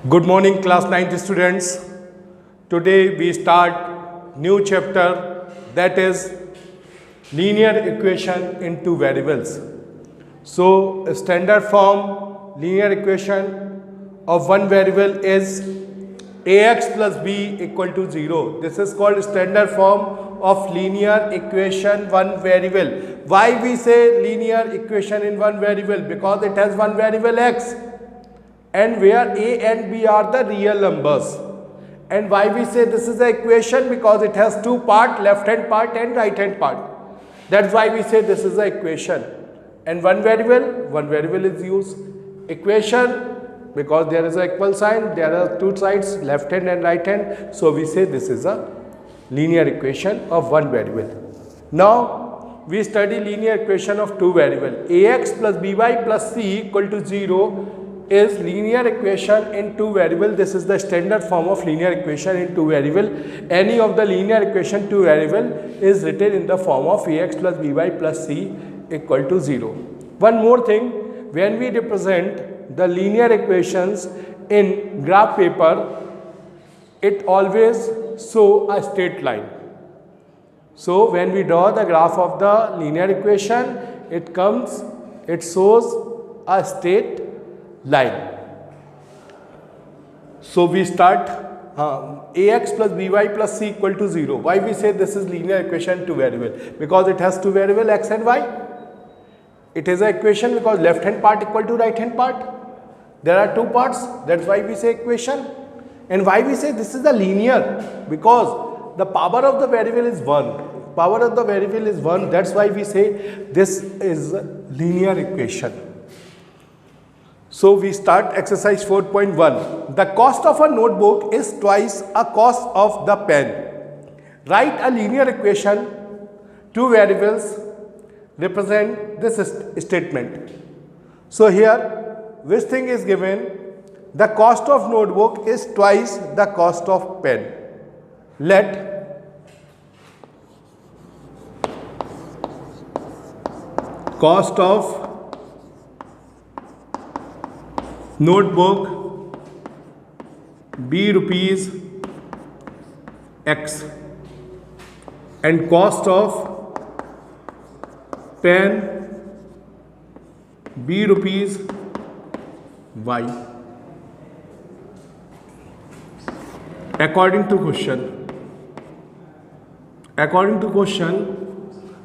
Good morning, class 9th students. Today we start new chapter, that is linear equation in two variables. So a standard form linear equation of one variable is ax plus b equal to 0. This is called standard form of linear equation one variable. Why we say linear equation in one variable? Because it has one variable x, and where a and b are the real numbers. And why we say this is the equation? Because it has two parts, left hand part and right hand part. That's why we say this is the equation. And one variable is used. Equation, because there is an equal sign, there are two sides, left hand and right hand. So we say this is a linear equation of one variable. Now we study linear equation of two variables. Ax plus by plus c equal to 0 is linear equation in two variable. This is the standard form of linear equation in two variable. Any of the linear equation two variable is written in the form of ax plus by plus c equal to 0. One more thing, when we represent the linear equations in graph paper, it always show a straight line. So when we draw the graph of the linear equation, it shows a straight line. So we start ax plus by plus c equal to 0. Why we say this is linear equation two variable? Because it has two variable x and y. It is an equation because left hand part equal to right hand part. There are two parts, that's why we say equation. And why we say this is the linear? Because the power of the variable is 1. Power of the variable is 1, that's why we say this is a linear equation. So we start exercise 4.1. The cost of a notebook is twice a cost of the pen. Write a linear equation. Two variables represent this statement. So here, which thing is given? The cost of notebook is twice the cost of pen. Let cost of notebook be rupees x and cost of pen be rupees y. According to question,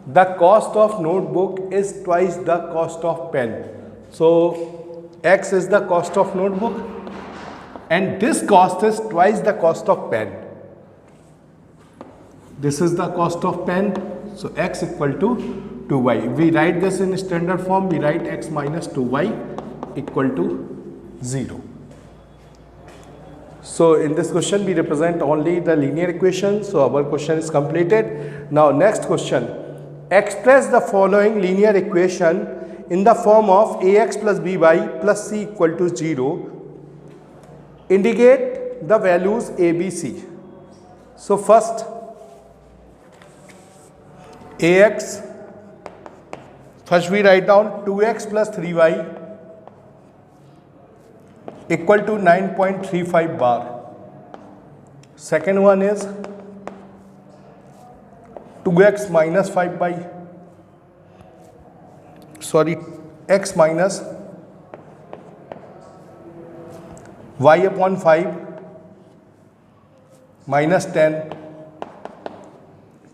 the cost of notebook is twice the cost of pen. So x is the cost of notebook and this cost is twice the cost of pen. This is the cost of pen, so x equal to 2y. We write this in standard form, we write x minus 2y equal to 0. So in this question we represent only the linear equation, so our question is completed. Now next question, express the following linear equation in the form of ax plus by plus c equal to 0. Indicate the values a, b, c. So first, ax, first we write down 2x plus 3y equal to 9.35 bar. Second one is 2x minus 5 by, x minus y upon 5 minus 10.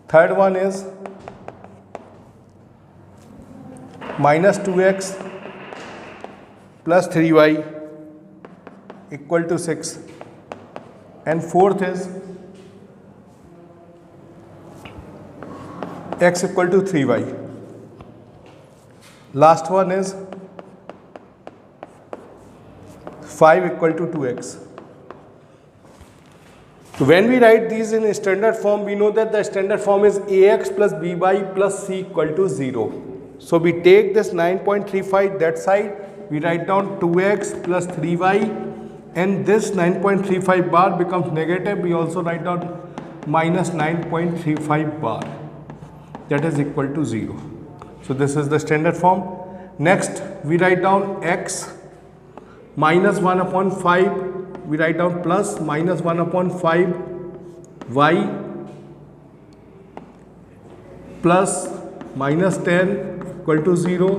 Third one is minus 2x plus 3y equal to 6. And fourth is x equal to 3y. Last one is 5 equal to 2x. So when we write these in standard form, we know that the standard form is ax plus by plus c equal to 0. So we take this 9.35 that side, we write down 2x plus 3y, and this 9.35 bar becomes negative. We also write down minus 9.35 bar, that is equal to 0. So this is the standard form. Next we write down x minus 1 upon 5 we write down plus minus 1 upon 5 y plus minus 10 equal to 0.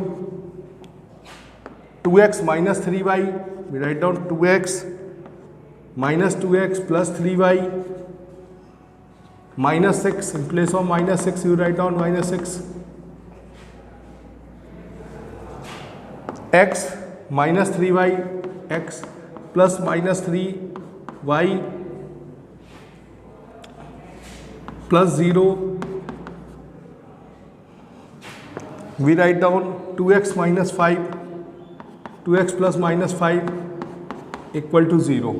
2x minus 3y, we write down 2x minus 2x plus 3y minus 6, in place of minus 6 you write down minus 6. X minus 3y, x plus minus 3y plus 0, we write down 2x minus 5, 2x plus minus 5 equal to 0.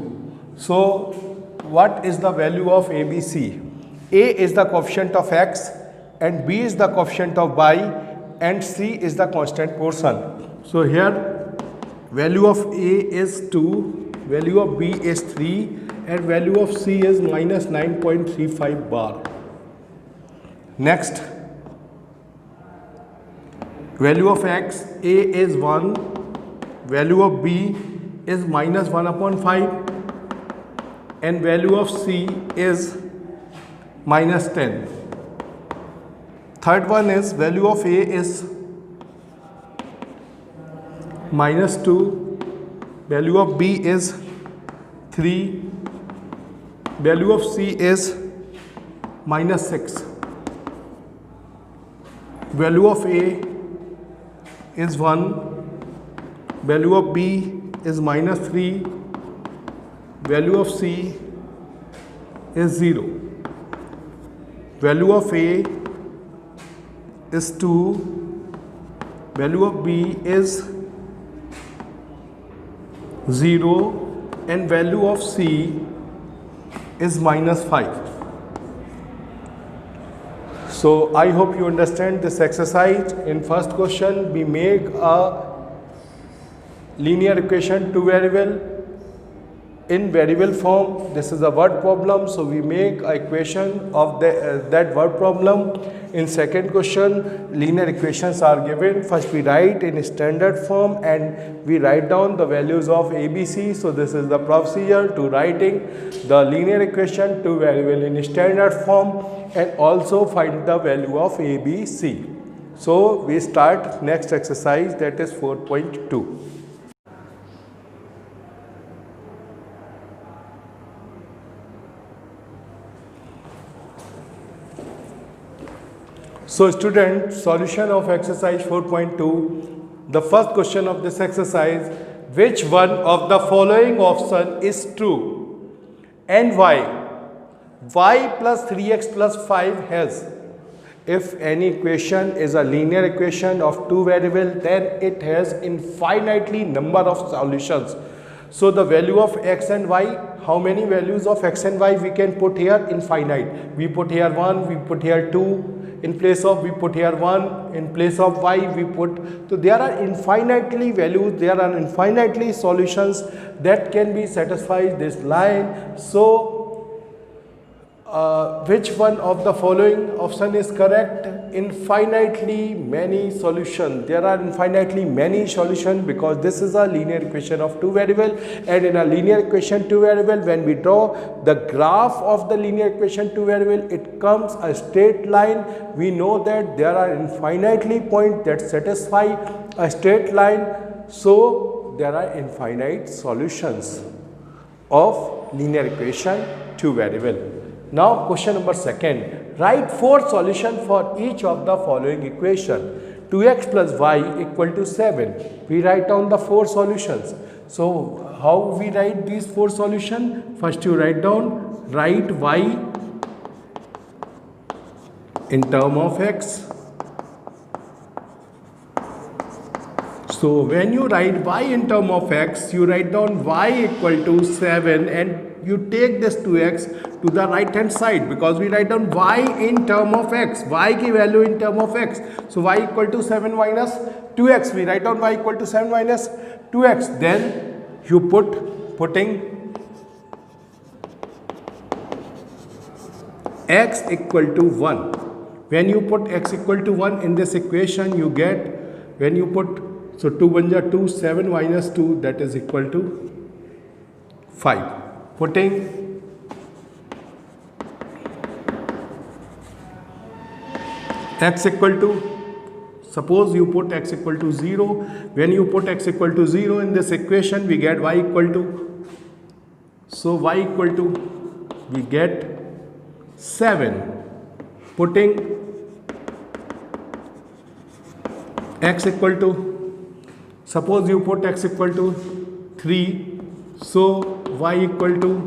So what is the value of ABC? A is the coefficient of x and B is the coefficient of y and C is the constant portion. So here value of A is 2, value of B is 3 and value of C is minus 9.35 bar. Next, value of x, A is 1, value of B is minus 1 upon 5 and value of C is minus 10. Third one is value of A is minus 2, value of B is 3, value of C is minus 6, value of A is 1, value of B is minus 3, value of C is 0, value of A is 2, value of B is 0 and value of C is minus 5. So I hope you understand this exercise. In first question we make a linear equation, two variable in variable form. This is a word problem, so we make a equation of that word problem. In second question linear equations are given. First we write in standard form and we write down the values of ABC. So this is the procedure to writing the linear equation two variable in standard form and also find the value of ABC. So we start next exercise, that is 4.2. So student, solution of exercise 4.2. The first question of this exercise, which one of the following option is true and why? Y plus 3x plus 5 has, if any equation is a linear equation of two variable, then it has infinitely number of solutions. So the value of x and y, how many values of x and y we can put here? Infinite. We put here 1, we put here 2, in place of we put here 1, in place of y we put. So there are infinitely values, there are infinitely solutions that can be satisfied this line. So which one of the following option is correct? Infinitely many solutions. There are infinitely many solutions because this is a linear equation of two variable, and in a linear equation two variable, when we draw the graph of the linear equation two variable, it comes a straight line. We know that there are infinitely points that satisfy a straight line, so there are infinite solutions of linear equation two variable. Now question number second, write 4 solutions for each of the following equation. 2x plus y equal to 7. We write down the 4 solutions. So how we write these 4 solutions? First you write y in term of x. So when you write y in term of x, you write down y equal to 7 and you take this 2x to the right hand side because we write down y in term of x, y की value in term of x. So y equal to 7 minus 2x, we write down y equal to 7 minus 2x. Then you putting x equal to 1. When you put x equal to 1 in this equation, you get, when you put, so 2 1 ja 2, 7 minus 2, that is equal to 5. Putting x equal to, suppose you put x equal to 0. When you put x equal to 0 in this equation, we get y equal to, so y equal to, we get 7. Putting x equal to, suppose you put x equal to 3, so y equal to,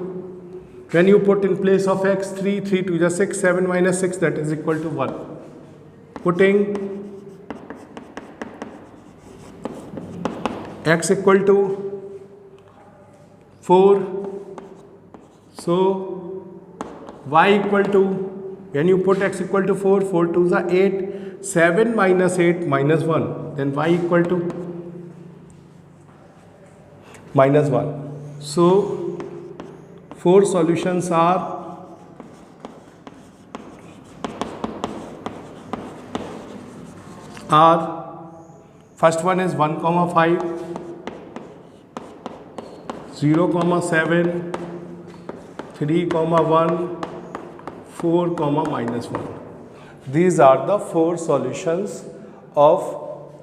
when you put in place of x 3, 3 to the 6, 7 minus 6, that is equal to 1. Putting x equal to 4, so y equal to, when you put x equal to 4, 4 to the 8, 7 minus 8 minus 1, then y equal to minus 1. So 4 solutions are first one is 1 comma 5, 0 comma 7, 3 comma 1, 4 comma minus 1. These are the 4 solutions of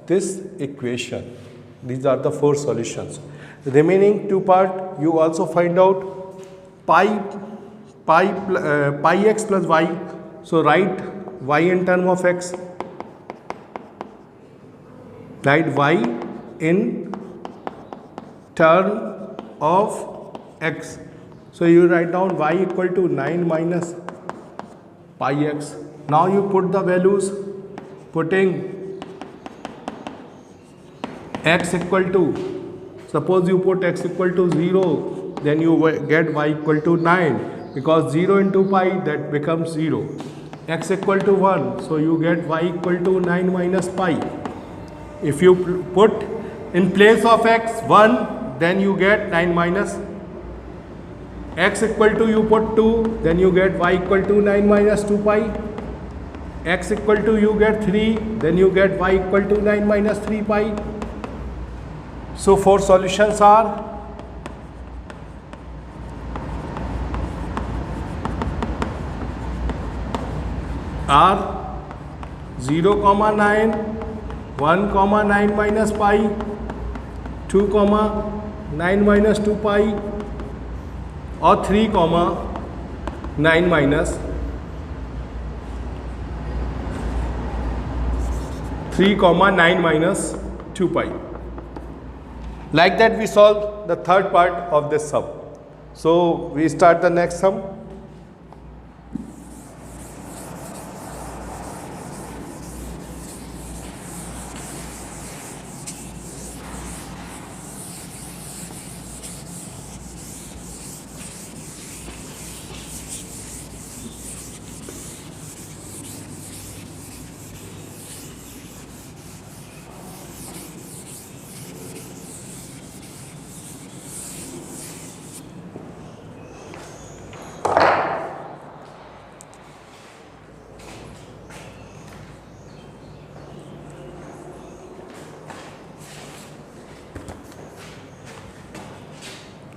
this equation. These are the 4 solutions. The remaining 2 part, you also find out pi x plus y. So write y in term of x. Write y in term of x. So you write down y equal to 9 minus pi x. Now you put the values, putting x equal to, suppose you put x equal to 0, then you get y equal to 9, because 0 into pi, that becomes 0. X equal to 1, so you get y equal to 9 minus pi. If you put in place of x 1, then you get 9 minus. X equal to, you put 2, then you get y equal to 9 minus 2 pi. X equal to, you get 3, then you get y equal to 9 minus 3 pi. So 4 solutions are are 0 comma 9, 1 comma 9 minus pi, 2 comma 9 minus 2 pi, or 3 comma 9 minus 3 comma 9 minus 2 pi. Like that we solve the third part of this sum. So we start the next sum.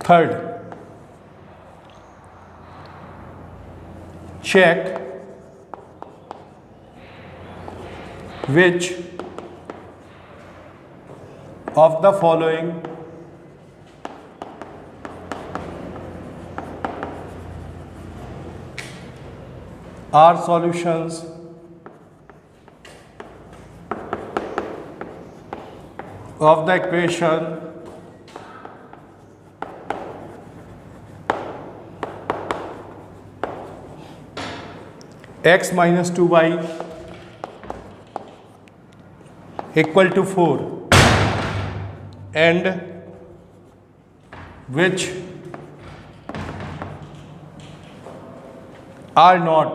Third, check which of the following are solutions of the equation x minus 2y equal to 4 and which are not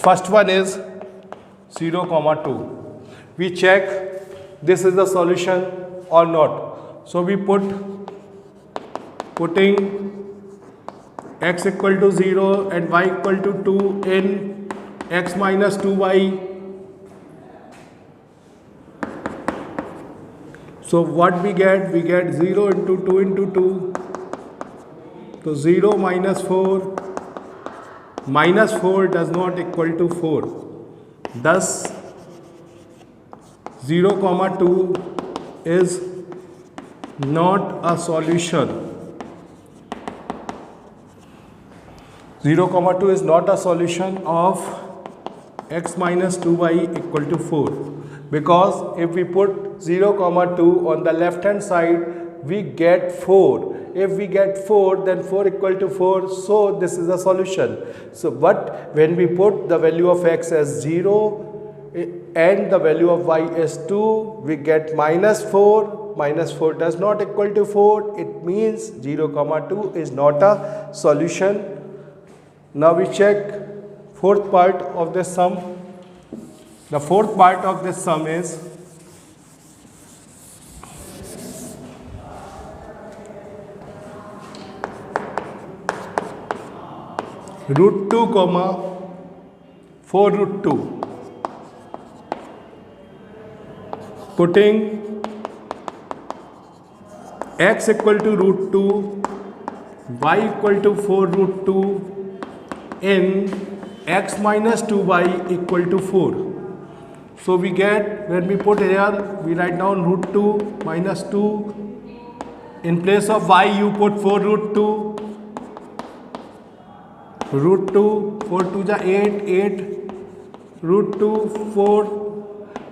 first one is 0 comma 2. We check this is the solution or not. So we putting x equal to 0 and y equal to 2 in x minus 2y So what we get? We get 0 into 2 into 2. So 0 minus 4. Minus 4 does not equal to 4. Thus 0 comma 2 is not a solution. 0 comma 2 is not a solution of x minus 2y equal to 4, because if we put 0 comma 2 on the left hand side, we get 4. If we get 4, then 4 equal to 4, so this is a solution. So but when we put the value of x as 0 and the value of y is 2, we get minus 4. Minus 4 does not equal to 4. It means 0 comma 2 is not a solution. Now we check fourth part of this sum. The fourth part of this sum is root 2 comma 4 root 2. Putting x equal to root 2, y equal to 4 root 2 in x minus 2y equal to 4. So we get, when we put here, we write down root 2 minus 2. In place of y you put 4 root 2. Root 2, 4 2 is 8, 8. Root 2, 4.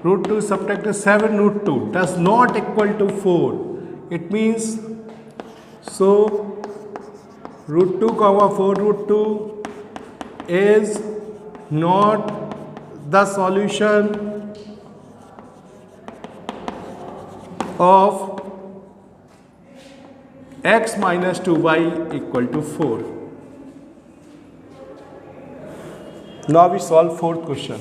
Root 2 subtracted 7 root 2 does not equal to 4. It means, so root 2 comma 4 root 2 is not the solution of x minus 2y equal to 4. Now we solve fourth question.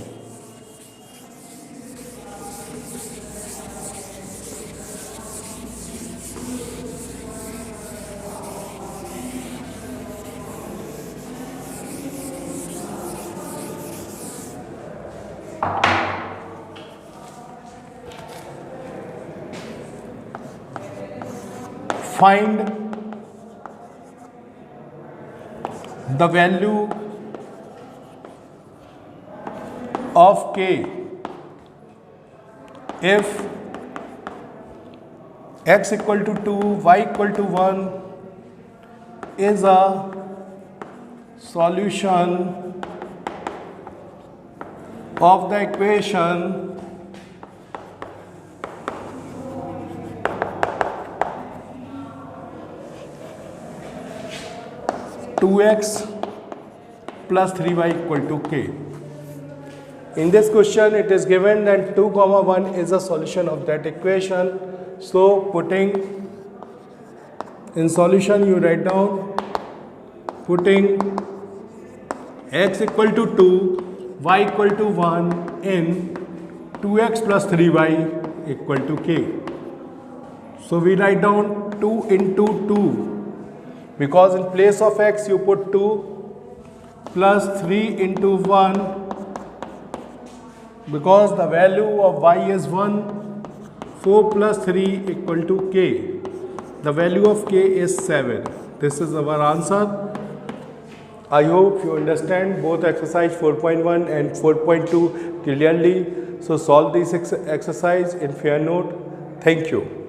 Find the value of k if x equal to 2, y equal to 1 is a solution of the equation 2x plus 3y equal to k. In this question it is given that 2 comma 1 is a solution of that equation. So putting in solution, you write down, putting x equal to 2, y equal to 1 in 2x plus 3y equal to k. So we write down 2 into 2, because in place of x you put 2, plus 3 into 1, because the value of y is 1, 4 plus 3 equal to k. The value of k is 7. This is our answer. I hope you understand both exercise 4.1 and 4.2 clearly. So solve this exercise in fair note. Thank you.